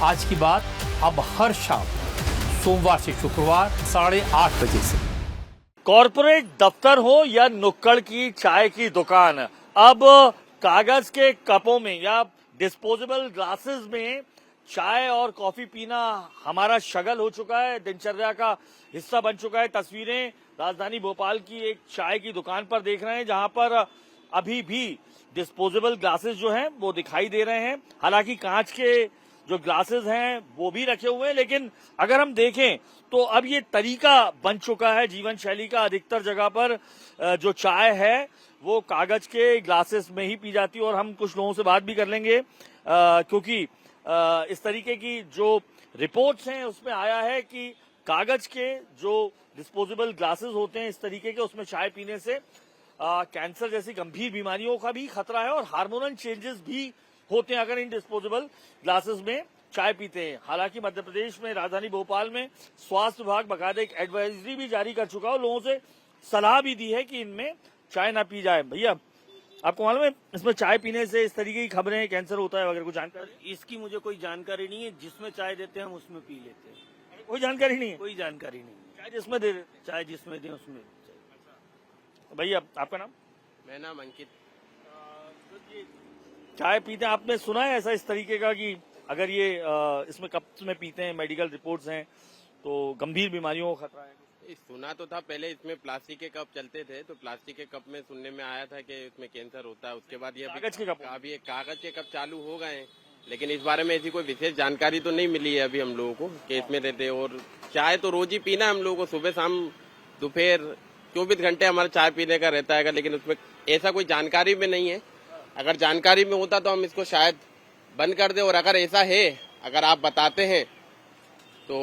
आज की बात अब हर शाम सोमवार से शुक्रवार 8:30 बजे से। कॉर्पोरेट दफ्तर हो या नुक्कड़ की चाय की दुकान, अब कागज के कपों में या डिस्पोजेबल ग्लासेस में चाय और कॉफी पीना हमारा शगल हो चुका है, दिनचर्या का हिस्सा बन चुका है। तस्वीरें राजधानी भोपाल की एक चाय की दुकान पर देख रहे हैं, जहां पर अभी भी डिस्पोजेबल ग्लासेस जो हैं वो दिखाई दे रहे हैं। हालांकि कांच के जो ग्लासेस हैं वो भी रखे हुए हैं, लेकिन अगर हम देखें तो अब ये तरीका बन चुका है जीवन शैली का। अधिकतर जगह पर जो चाय है वो कागज के ग्लासेस में ही पी जाती है। और हम कुछ लोगों से बात भी कर लेंगे, क्योंकि इस तरीके की जो रिपोर्ट्स हैं उसमें आया है कि कागज के जो डिस्पोजेबल ग्लासेस होते हैं इस तरीके के, उसमें चाय पीने से कैंसर जैसी गंभीर बीमारियों का भी खतरा है और हार्मोनल चेंजेस भी होते हैं अगर इन डिस्पोजेबल ग्लासेस में चाय पीते हैं। हालांकि मध्य प्रदेश में राजधानी भोपाल में स्वास्थ्य विभाग बाकायदा एक एडवाइजरी भी जारी कर चुका है और लोगों से सलाह भी दी है कि इनमें चाय ना पी जाए। भैया, आपको मालूम है इसमें चाय पीने से इस तरीके की खबरें कैंसर होता है, अगर कुछ जानकारी? इसकी मुझे कोई जानकारी नहीं है। जिसमें चाय देते हैं हम उसमें पी लेते हैं। कोई जानकारी नहीं है? कोई जानकारी नहीं। चाय जिसमें दे चाय जिसमें दें उसमें। भैया, आपका नाम? मेरा नाम अंकित। चाय पीते हैं, आपने सुना है ऐसा इस तरीके का कि अगर ये इसमें कप में पीते हैं, मेडिकल रिपोर्ट्स हैं, तो गंभीर बीमारियों का खतरा है? सुना तो था पहले, इसमें प्लास्टिक के कप चलते थे, तो प्लास्टिक के कप में सुनने में आया था कि इसमें कैंसर होता है। उसके बाद ये कागज के कप, अभी ये कागज के कप चालू हो गए हैं, लेकिन इस बारे में ऐसी कोई विशेष जानकारी तो नहीं मिली है अभी हम लोगों को कि इसमें रहते। और चाय तो रोज ही पीना है हम लोगों को, सुबह शाम दोपहर 24 घंटे हमारा चाय पीने का रहता है, लेकिन उसमें ऐसा कोई जानकारी में नहीं है। अगर जानकारी में होता तो हम इसको शायद बंद कर दे, और अगर ऐसा है, अगर आप बताते हैं तो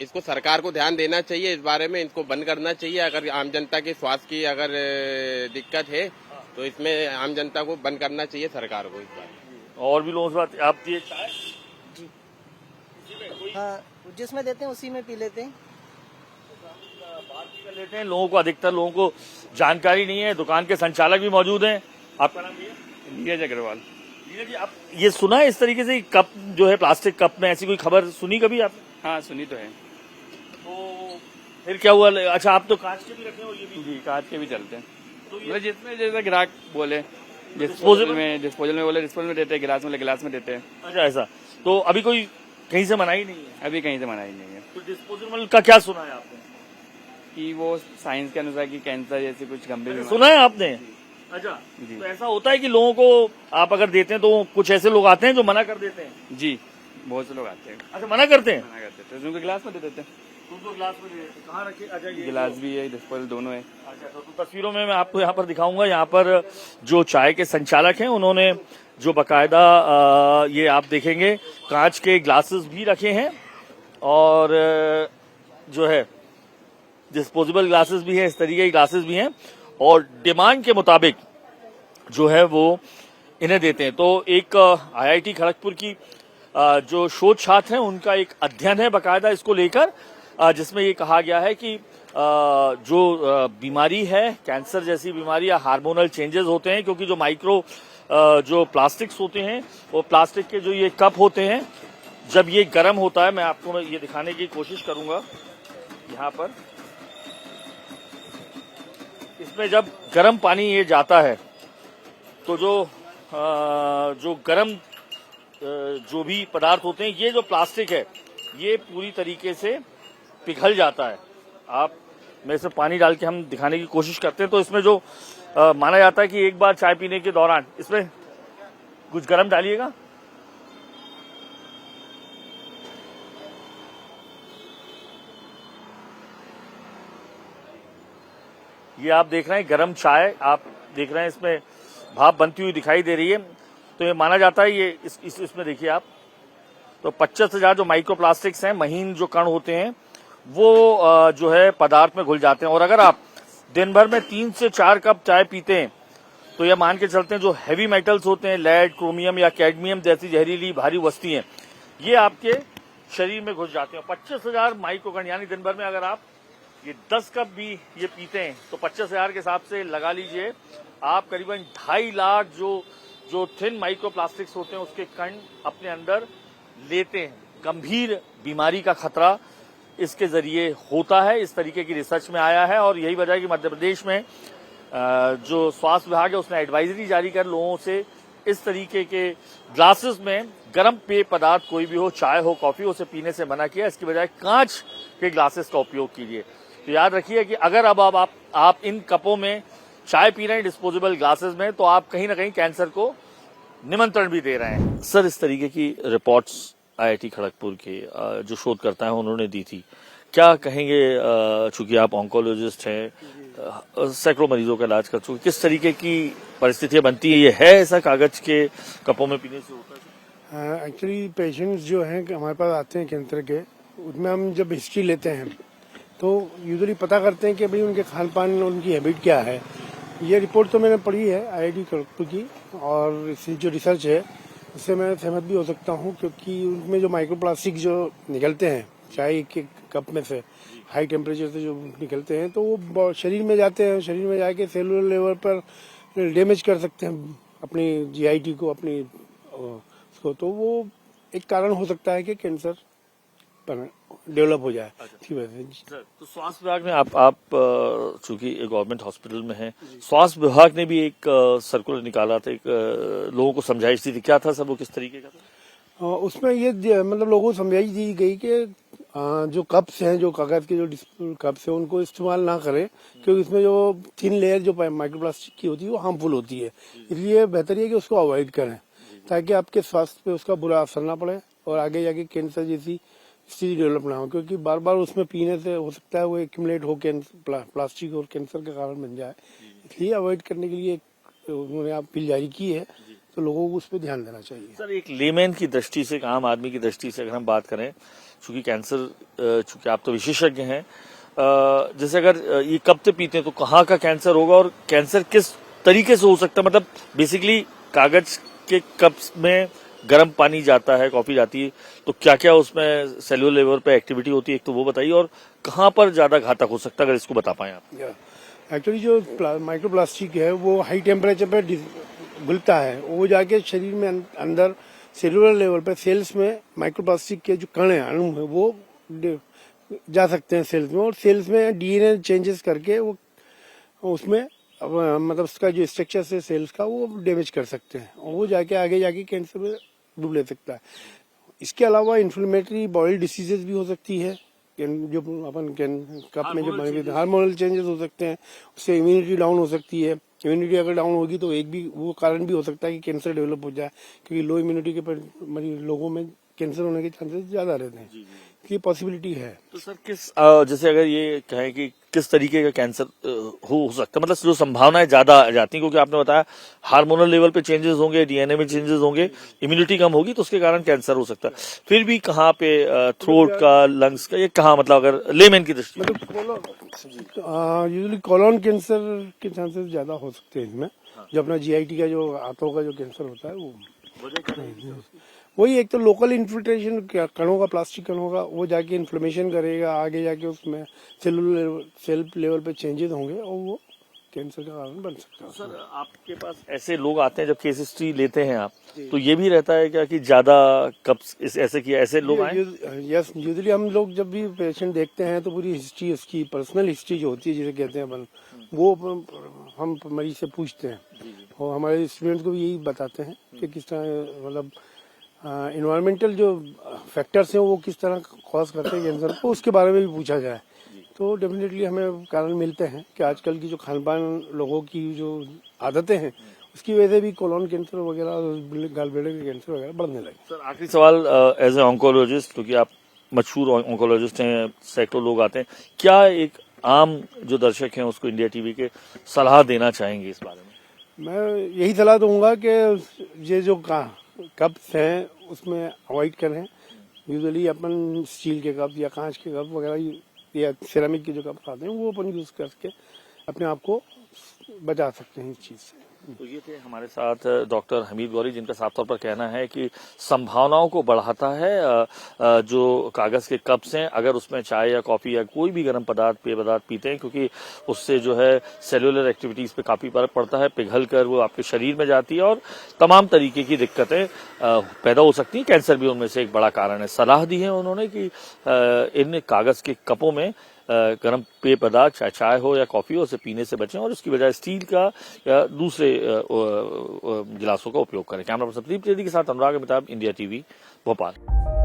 इसको सरकार को ध्यान देना चाहिए, इस बारे में इसको बंद करना चाहिए। अगर आम जनता के स्वास्थ्य की अगर दिक्कत है तो इसमें आम जनता को बंद करना चाहिए सरकार को इस बारे। और भी लोगों से बात, आप ये चाय जी हाँ, जिसमें देते हैं उसी में पी लेते हैं। बात भी कर लेते हैं। लोगों को, अधिकतर लोगों को जानकारी नहीं है। दुकान के संचालक भी मौजूद हैं। आपका नाम? नीरज अग्रवाल। नीरज जी, आप ये सुना है इस तरीके से कप जो है प्लास्टिक कप में, ऐसी कोई खबर सुनी कभी आप? हाँ, सुनी तो है। तो फिर क्या हुआ? अच्छा, आप तो कांच के भी रखे हो? ये भी जी, कांच के भी चलते हैं। तो मतलब जिसमें जैसे ग्राहक बोले, डिस्पोजेबल डिस्पोजल में बोले डिस्पोजल में देते हैं, गिलास में गिलास में देते हैं। अच्छा, ऐसा तो अभी कोई कहीं से मनाही नहीं है? अभी कहीं से मना ही नहीं है तो डिस्पोजेबल का क्या सुना है आपने? कि वो साइंस के अनुसार कि कैंसर जैसी कुछ गंभीर बीमारी। सुना है आपने? अच्छा, जी। तो ऐसा होता है कि लोगों को आप अगर देते हैं तो कुछ ऐसे लोग आते हैं जो मना कर देते हैं? जी, बहुत से लोग आते हैं, अच्छा, मना करते हैं? मना करते हैं, तो उनको गिलास में दे देते हैं। तुमको ग्लास में दे, कहाँ रखे? अच्छा, ये गिलास भी है, डिस्पोजल दोनों है। अच्छा, तो तस्वीरों में मैं आपको यहाँ पर दिखाऊंगा। यहाँ पर जो चाय के संचालक हैं उन्होंने जो बकायदा ये आप देखेंगे कांच के ग्लासेस भी रखे हैं और जो है डिस्पोजेबल ग्लासेस भी हैं, इस तरीके के ग्लासेस भी हैं और डिमांड के मुताबिक जो है वो इन्हें देते हैं। तो एक IIT खड़गपुर की जो शोध छात्र हैं उनका एक अध्ययन है बकायदा इसको लेकर, जिसमें ये कहा गया है कि जो बीमारी है कैंसर जैसी बीमारी या हार्मोनल चेंजेस होते हैं, क्योंकि जो माइक्रो जो प्लास्टिक्स होते हैं वो प्लास्टिक के जो ये कप होते हैं जब ये गर्म होता है, मैं आपको ये दिखाने की कोशिश करूंगा यहाँ पर, इसमें जब गर्म पानी ये जाता है तो जो गर्म जो भी पदार्थ होते हैं, ये जो प्लास्टिक है ये पूरी तरीके से पिघल जाता है। आप में से पानी डाल के हम दिखाने की कोशिश करते हैं। तो इसमें जो माना जाता है कि एक बार चाय पीने के दौरान इसमें कुछ गर्म डालिएगा। ये आप देख रहे हैं गर्म चाय, आप देख रहे हैं इसमें भाप बनती हुई दिखाई दे रही है। तो ये माना जाता है, ये इसमें देखिए आप, तो 25,000 जो माइक्रोप्लास्टिक्स हैं, महीन जो कण होते हैं, वो जो है पदार्थ में घुल जाते हैं। और अगर आप दिन भर में 3 से 4 कप चाय पीते हैं तो यह मान के चलते हैं जो हैवी मेटल्स होते हैं, लेड, क्रोमियम या कैडमियम जैसी जहरीली भारी वस्तुएं, ये आपके शरीर में घुस जाते हैं। 25,000 माइक्रोकण, यानी दिन भर में अगर आप ये 10 कप भी ये पीते हैं तो 25,000 के हिसाब से लगा लीजिए आप करीबन 2.5 लाख जो थिन माइक्रोप्लास्टिक्स होते हैं उसके कण अपने अंदर लेते हैं। गंभीर बीमारी का खतरा इसके जरिए होता है। इस तरीके की रिसर्च में आया है और यही वजह है कि मध्य प्रदेश में जो स्वास्थ्य विभाग है उसने एडवाइजरी जारी कर लोगों से इस तरीके के ग्लासेस में गर्म पेय पदार्थ कोई भी हो, चाय हो, कॉफी हो, उसे पीने से मना किया। इसकी बजाय कांच के ग्लासेस का उपयोग कीजिए। तो याद रखिए कि अगर अब आप इन कपों में चाय पी रहे हैं डिस्पोजेबल ग्लासेस में, तो आप कहीं ना कहीं कैंसर को निमंत्रण भी दे रहे हैं। सर, इस तरीके की रिपोर्ट्स IIT खड़गपुर के जो शोधकर्ता हैं उन्होंने दी थी, क्या कहेंगे? चूंकि आप ऑन्कोलॉजिस्ट हैं, सैकड़ों मरीजों का इलाज कर चुके, किस तरीके की परिस्थितियां बनती है? ये है ऐसा कागज के कपों में पीने से होता है? एक्चुअली पेशेंट्स जो हैं हमारे पास आते हैं कैंसर के, उसमें हम जब हिस्ट्री लेते हैं तो यूजुअली पता करते हैं कि भाई उनके खान पान, उनकी हैबिट क्या है। ये रिपोर्ट तो मैंने पढ़ी है IIT खड़गपुर की, और इसकी जो रिसर्च है उससे मैं सहमत भी हो सकता हूँ, क्योंकि उनमें जो माइक्रोप्लास्टिक जो निकलते हैं चाय के कप में से हाई टेम्परेचर से जो निकलते हैं, तो वो शरीर में जाते हैं, शरीर में जाके सेलुलर लेवल पर डैमेज कर सकते हैं अपनी GIT को, अपनी उसको। तो वो एक कारण हो सकता है कि कैंसर डेवलप हो जाए। ठीक है। तो स्वास्थ्य विभाग ने आप चूंकि गवर्नमेंट हॉस्पिटल में है, स्वास्थ्य विभाग ने भी एक सर्कुलर निकाला था, एक लोगों को समझाइश दी थी। क्या था सब, वो किस तरीके का था? उसमें ये मतलब लोगों को समझाइश दी गई कि जो कप्स हैं, जो कागज के जो कप्स हैं, उनको इस्तेमाल ना करें, क्योंकि इसमें जो थिन लेयर जो माइक्रोप्लास्टिक की होती है वो हार्मफुल होती है। इसलिए बेहतर है कि उसको अवॉइड करें, ताकि आपके स्वास्थ्य पे उसका बुरा असर ना पड़े और आगे जाके कैंसर जैसी स्थिति डेवलप ना हो। क्योंकि बार बार उसमें पीने से हो सकता है वो एक्यूमुलेट हो प्लास्टिक और कैंसर का कारण बन जाए। इसलिए अवॉइड करने के लिए उन्होंने अपील जारी की है, तो लोगों को उस पर ध्यान देना चाहिए। सर, एक लेमैन की दृष्टि से, एक आम आदमी की दृष्टि से अगर हम बात करें, चूंकि कैंसर, चूंकि आप तो विशेषज्ञ हैं, जैसे अगर ये कब से पीते हैं तो कहाँ का कैंसर होगा और कैंसर किस तरीके से हो सकता है? मतलब बेसिकली कागज के कप्स में गर्म पानी जाता है, कॉफी जाती है, तो क्या क्या उसमें सेलुलर लेवल पे एक्टिविटी होती है, एक तो वो बताइए, और कहाँ पर ज्यादा घातक हो सकता है, अगर इसको बता पाए आप। एक्चुअली जो माइक्रोप्लास्टिक है वो हाई टेम्परेचर पे घुलता है, वो जाके शरीर में अंदर सेलुलर लेवल पे सेल्स में माइक्रोप्लास्टिक के जो कण हैं, अणु है, वो जा सकते हैं सेल्स में, और सेल्स में DNA चेंजेस करके वो उसमें मतलब उसका जो स्ट्रक्चर है सेल्स का वो डैमेज कर सकते हैं, और वो जाके आगे जाके कैंसर में रूप ले सकता है। इसके अलावा इन्फ्लेमेटरी बॉडी डिसीजेज भी हो सकती है, जो अपन कप में जो हार्मोनल चेंजेस हो सकते हैं, उससे इम्यूनिटी डाउन हो सकती है। इम्यूनिटी अगर डाउन होगी तो एक भी वो कारण भी हो सकता है कि कैंसर डेवलप हो जाए, क्योंकि लो इम्यूनिटी के लोगों में कैंसर होने के चांसेस ज्यादा रहते हैं। ये पॉसिबिलिटी है। तो सर, किस जैसे अगर ये कहें कि किस तरीके का कैंसर हो सकता है, मतलब जो संभावनाएं ज्यादा आ जाती हैं, क्योंकि आपने बताया हार्मोनल लेवल पे चेंजेस होंगे, DNA में चेंजेस होंगे, इम्यूनिटी कम होगी, तो उसके कारण कैंसर हो सकता है। फिर भी कहाँ पे थ्रोट का, लंग्स का, ये कहाँ, मतलब अगर लेमैन की दृष्टि, मतलब यूजुअली कोलोन कैंसर के चांसेस ज्यादा हो सकते हैं इसमें। जो अपना GIT का जो आंतों का जो कैंसर होता है वो वही एक तो लोकल इन्फिल्ट्रेशन कणों का, प्लास्टिक कणों का, वो जाके इन्फ्लेमेशन करेगा, आगे जाके उसमें सेल लेवल पे चेंजेस होंगे और वो कैंसर का कारण बन सकता है। सर, आपके पास ऐसे लोग आते हैं जब केस हिस्ट्री लेते हैं आप, तो ये भी रहता है क्या कि ज्यादा कप्स ऐसे किया, ऐसे लोग आए? यस, यूजुअली हम लोग जब भी पेशेंट देखते हैं तो पूरी हिस्ट्री, उसकी पर्सनल हिस्ट्री जो होती है जिसे कहते हैं अपन, वो हम मरीज से पूछते हैं, और हमारे स्टूडेंट्स को भी यही बताते हैं कि किस तरह मतलब इन्वायरमेंटल जो फैक्टर्स हैं वो किस तरह कॉज करते हैं कैंसर को, उसके बारे में भी पूछा जाए। तो डेफिनेटली हमें कारण मिलते हैं कि आजकल की जो खान पान, लोगों की जो आदतें हैं, उसकी वजह से भी कोलोन कैंसर वगैरह, गलब्लैडर के कैंसर वगैरह बढ़ने लगे। सर, आखिरी सवाल, एज ए ऑन्कोलॉजिस्ट, क्योंकि आप मशहूर ऑन्कोलॉजिस्ट हैं, सैकड़ों लोग आते हैं, क्या एक आम जो दर्शक हैं उसको इंडिया TV के सलाह देना चाहेंगे इस बारे में? मैं यही सलाह दूंगा कि ये जो कप्स हैं उसमें अवॉइड करें। यूजुअली अपन स्टील के कप या कांच के कप वगैरह या सिरेमिक के जो कप आते हैं वो अपन यूज करके अपने आप को बचा सकते हैं इस चीज से। तो ये थे हमारे साथ डॉक्टर हमीद गौरी, जिनका साफ तौर पर कहना है कि संभावनाओं को बढ़ाता है जो कागज के कप्स हैं, अगर उसमें चाय या कॉफी या कोई भी गर्म पदार्थ पेय पदार्थ पीते हैं, क्योंकि उससे जो है सेलुलर एक्टिविटीज पे काफी फर्क पड़ता है, पिघल कर वो आपके शरीर में जाती है और तमाम तरीके की दिक्कतें पैदा हो सकती हैं। कैंसर भी उनमें से एक बड़ा कारण है। सलाह दी है उन्होंने कि इन कागज के कपों में गर्म पेय पदार्थ चाय हो या कॉफी हो, उसे पीने से बचें और उसकी बजाय स्टील का या दूसरे गिलासों का उपयोग करें। कैमरा पर्सन प्रदीप त्रिवेदी के साथ अनुराग अमिताभ, इंडिया टीवी, भोपाल।